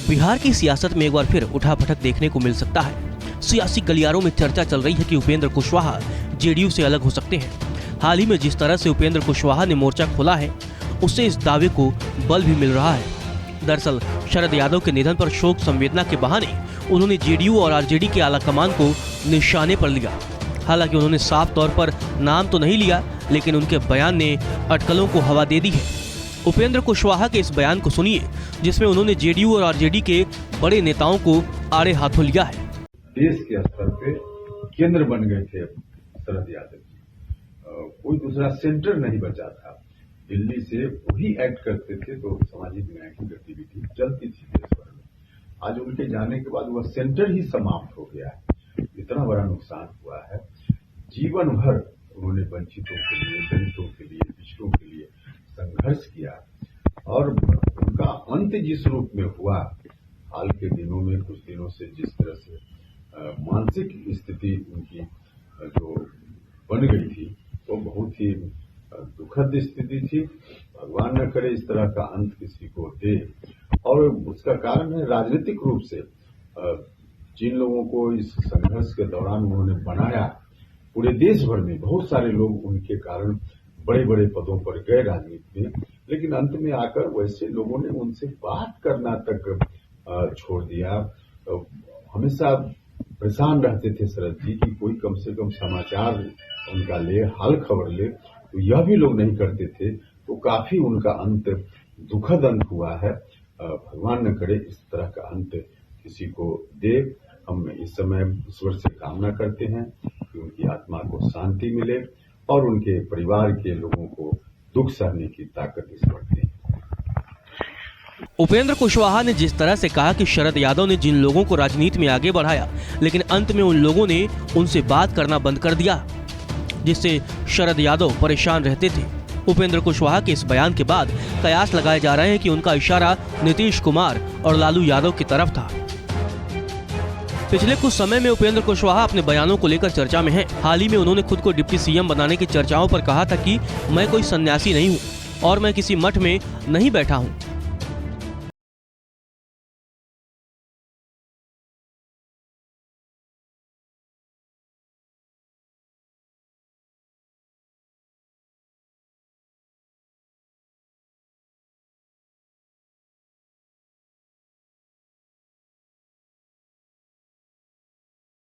बिहार की सियासत में एक बार फिर उठापटक देखने को मिल सकता है। सियासी गलियारों में चर्चा चल रही है कि उपेंद्र कुशवाहा जेडीयू से अलग हो सकते हैं। हाल ही में जिस तरह से उपेंद्र कुशवाहा ने मोर्चा खोला है, उससे इस दावे को बल भी मिल रहा है। दरअसल शरद यादव के निधन पर शोक संवेदना के बहाने उन्होंने जेडीयू और आरजेडी के आलाकमान को निशाने पर लिया। हालांकि उन्होंने साफ तौर पर नाम तो नहीं लिया, लेकिन उनके बयान ने अटकलों को हवा दे दी है। उपेंद्र कुशवाहा के इस बयान को सुनिए, जिसमें उन्होंने जेडीयू और आरजेडी के बड़े नेताओं को आड़े हाथों लिया है। देश के स्तर पे केंद्र बन गए थे शरद यादव जी, कोई दूसरा सेंटर नहीं बचा था। दिल्ली से वही एक्ट करते थे तो सामाजिक न्याय की गतिविधि चलती थी देश भर में। आज उनके जाने के बाद वह सेंटर ही समाप्त हो गया है। इतना बड़ा नुकसान हुआ है। जीवन भर उन्होंने वंचितों के लिए, दलितों के लिए, पिछड़ों के लिए संघर्ष किया और उनका अंत जिस रूप में हुआ, हाल के दिनों में कुछ दिनों से जिस तरह से मानसिक स्थिति उनकी जो बन गई थी, वो बहुत ही दुखद स्थिति थी। भगवान न करे इस तरह का अंत किसी को दे। और उसका कारण है राजनीतिक रूप से जिन लोगों को इस संघर्ष के दौरान उन्होंने बनाया, पूरे देश भर में बहुत सारे लोग उनके कारण बड़े बड़े पदों पर गए राजनीति में, लेकिन अंत में आकर वैसे लोगों ने उनसे बात करना तक छोड़ दिया। हमेशा परेशान रहते थे शरद जी कि कोई कम से कम समाचार उनका ले, हाल खबर ले, तो यह भी लोग नहीं करते थे। तो काफी उनका अंत दुखद अंत हुआ है। भगवान न करे इस तरह का अंत किसी को दे। हम इस समय ईश्वर से कामना करते हैं कि उनकी आत्मा को शांति मिले और उनके परिवार के लोगों को दुख सहने की ताकत ईश्वर दे। उपेंद्र कुशवाहा ने जिस तरह से कहा कि शरद यादव ने जिन लोगों को राजनीति में आगे बढ़ाया, लेकिन अंत में उन लोगों ने उनसे बात करना बंद कर दिया, जिससे शरद यादव परेशान रहते थे। उपेंद्र कुशवाहा के इस बयान के बाद कयास लगाए जा रहे हैं कि उनका इशारा नीतीश कुमार और लालू यादव की तरफ था। पिछले कुछ समय में उपेंद्र कुशवाहा अपने बयानों को लेकर चर्चा में हैं। हाल ही में उन्होंने खुद को डिप्टी सीएम बनाने की चर्चाओं पर कहा था कि मैं कोई सन्यासी नहीं हूं और मैं किसी मठ में नहीं बैठा हूं।